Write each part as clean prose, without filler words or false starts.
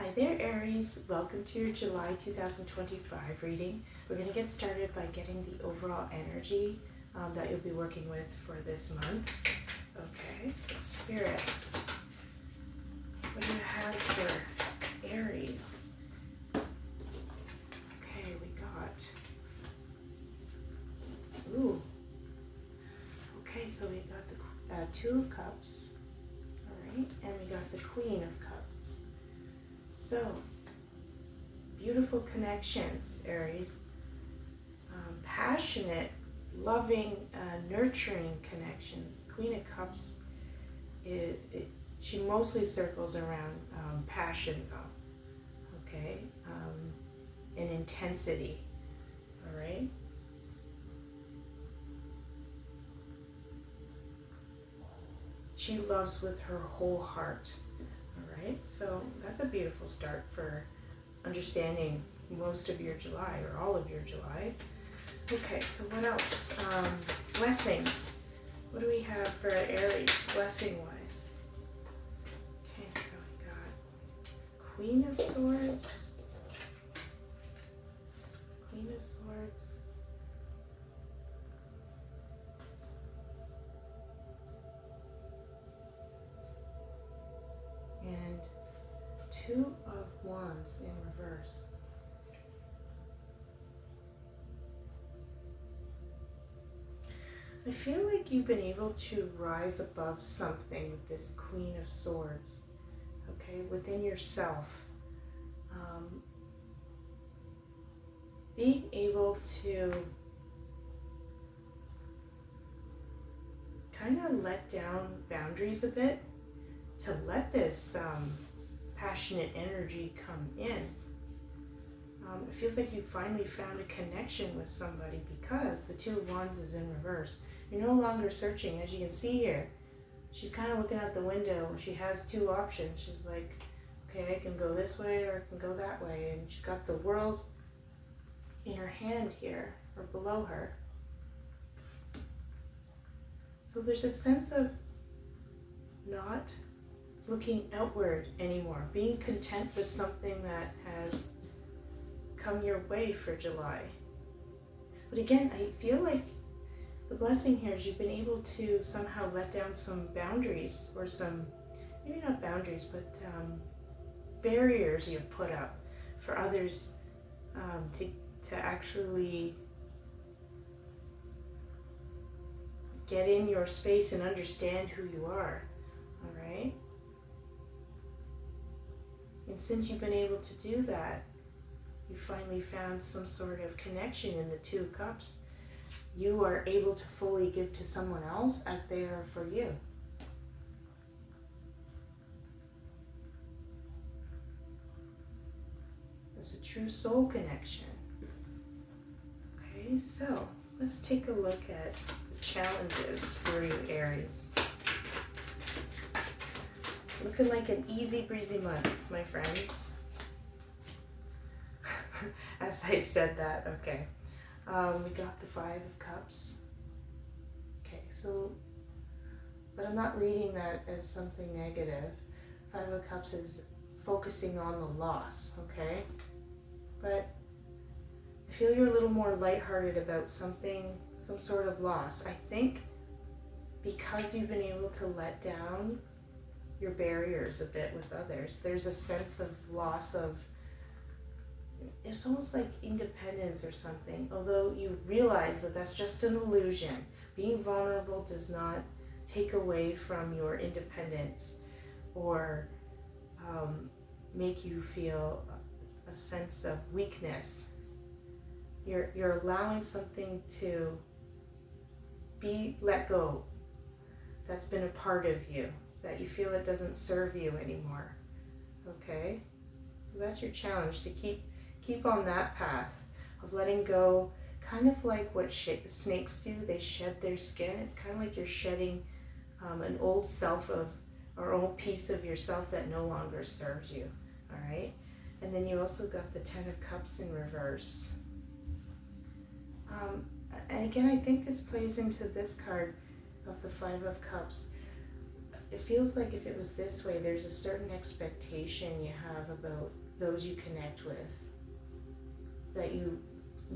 Hi there, Aries. Welcome to your July 2025 reading. We're going to get started by getting the overall energy that you'll be working with for this month. Okay, so Spirit, what do you have for Aries? Okay, we got, okay, so we got the Two of Cups, all right, and we got the Queen of Cups. So, beautiful connections, Aries. Passionate, loving, nurturing connections. The Queen of Cups, she mostly circles around passion, though, okay, and intensity, all right? She loves with her whole heart. All right, so that's a beautiful start for understanding most of your July or all of your July. Okay, so what else? Blessings. What do we have for Aries, blessing-wise? Okay, so we got Queen of Swords, Queen of Swords, and Two of Wands in reverse. I feel like you've been able to rise above something with this Queen of Swords, okay, within yourself. Being able to kind of let down boundaries a bit, to let this passionate energy come in. It feels like you finally found a connection with somebody because the Two of Wands is in reverse. You're no longer searching. As you can see here, she's kind of looking out the window. She has two options. She's like, okay, I can go this way or I can go that way. And she's got the world in her hand here or below her. So there's a sense of not looking outward anymore, being content with something that has come your way for July. But again, I feel like the blessing here is you've been able to somehow let down some boundaries, or some, maybe not boundaries, but barriers you've put up for others to actually get in your space and understand who you are, all right? And since you've been able to do that, you finally found some sort of connection in the Two of Cups. You are able to fully give to someone else as they are for you. It's a true soul connection. Okay, so let's take a look at the challenges for you, Aries. Looking like an easy breezy month, my friends. As I said that, okay. We got the Five of Cups. Okay, so, but I'm not reading that as something negative. Five of Cups is focusing on the loss, okay? But I feel you're a little more lighthearted about something, some sort of loss. I think because you've been able to let down your barriers a bit with others, there's a sense of loss of, it's almost like independence or something, although you realize that that's just an illusion. Being vulnerable does not take away from your independence or make you feel a sense of weakness. You're allowing something to be let go that's been a part of you, that you feel it doesn't serve you anymore, okay? So that's your challenge, to keep on that path of letting go, kind of like what snakes do. They shed their skin. It's kind of like you're shedding an old self of, or old piece of yourself that no longer serves you, all right? And then you also got the Ten of Cups in reverse. And again, I think this plays into this card of the Five of Cups. it feels like if it was this way, there's a certain expectation you have about those you connect with, that you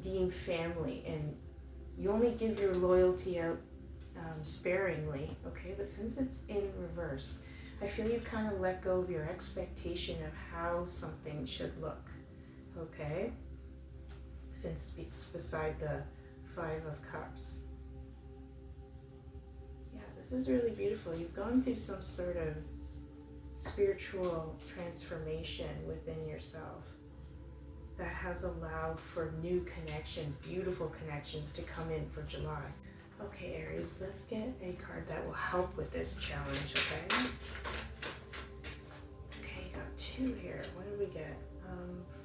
deem family, and you only give your loyalty out sparingly, okay? But since it's in reverse, I feel you kind of let go of your expectation of how something should look, okay? Since it's beside the Five of Cups. Yeah, this is really beautiful. You've gone through some sort of spiritual transformation within yourself that has allowed for new connections, beautiful connections to come in for July. Okay, Aries, let's get a card that will help with this challenge, okay? Okay, you got 2 here. What did we get?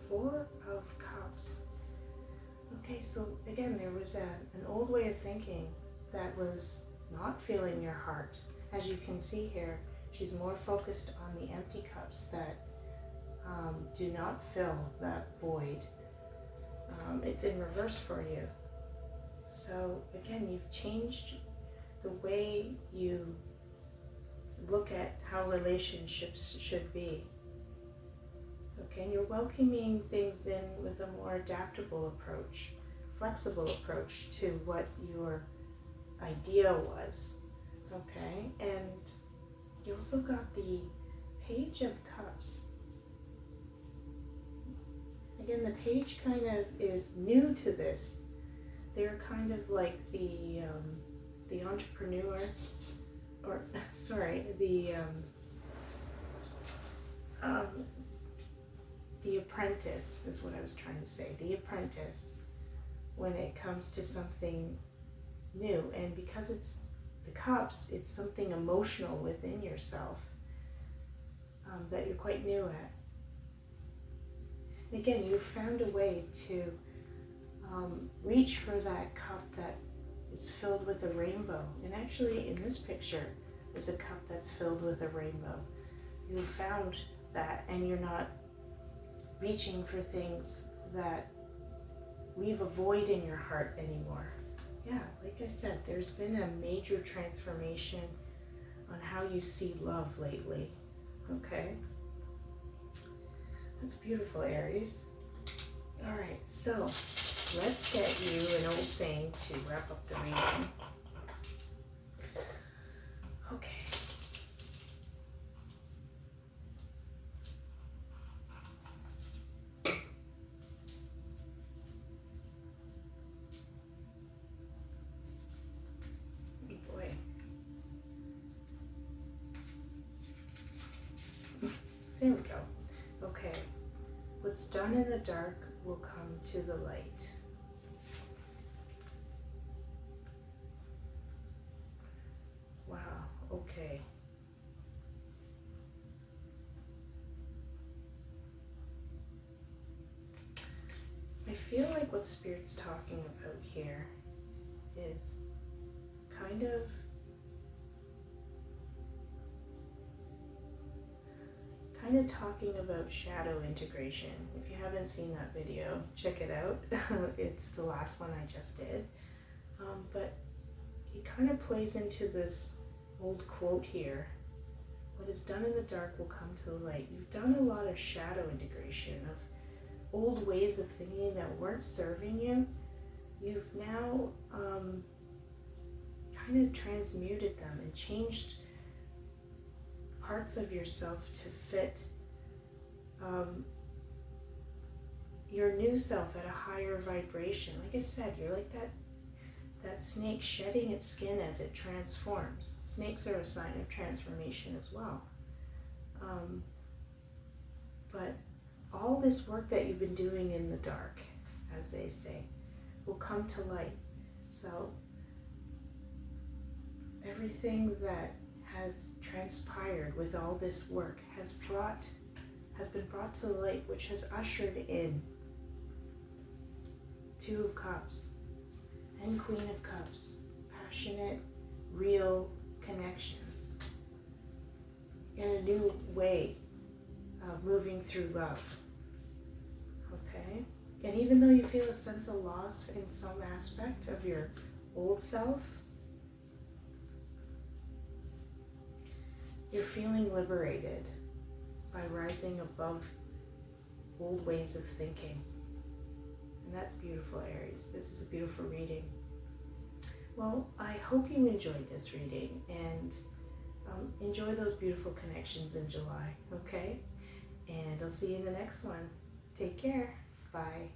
4 of Cups. Okay, so again, there was an old way of thinking that was not filling your heart. As you can see here, she's more focused on the empty cups that do not fill that void. It's in reverse for you. So again, you've changed the way you look at how relationships should be. Okay, and you're welcoming things in with a more adaptable approach, flexible approach to what your idea was. Okay, and you also got the Page of Cups. Again, the page kind of is new to this. They're kind of like the entrepreneur, or sorry, the apprentice is what I was trying to say. The apprentice, when it comes to something new, and because it's the cups, it's something emotional within yourself that you're quite new at. And again, you found a way to reach for that cup that is filled with a rainbow. And actually, in this picture, there's a cup that's filled with a rainbow. You found that, and you're not reaching for things that leave a void in your heart anymore. Yeah, like I said, there's been a major transformation on how you see love lately. Okay? That's beautiful, Aries. All right, so let's get you an old saying to wrap up the reading. Okay. Oh boy. There we go. Okay. What's done in the dark will come to the light. Wow, okay. I feel like what Spirit's talking about here is kind of talking about shadow integration. If you haven't seen that video, check it out. It's the last one I just did. But it kind of plays into this old quote here. What is done in the dark will come to the light. You've done a lot of shadow integration of old ways of thinking that weren't serving you. You've now kind of transmuted them and changed parts of yourself to fit your new self at a higher vibration. Like I said, you're like that snake shedding its skin as it transforms. Snakes are a sign of transformation as well. But all this work that you've been doing in the dark, as they say, will come to light. So everything that has transpired with all this work has been brought to the light, which has ushered in 2 of Cups and Queen of Cups, passionate, real connections, and a new way of moving through love. Okay? And even though you feel a sense of loss in some aspect of your old self, You're feeling liberated by rising above old ways of thinking. And that's beautiful, Aries. This is a beautiful reading. Well, I hope you enjoyed this reading and enjoy those beautiful connections in July, okay? And I'll see you in the next one. Take care. Bye.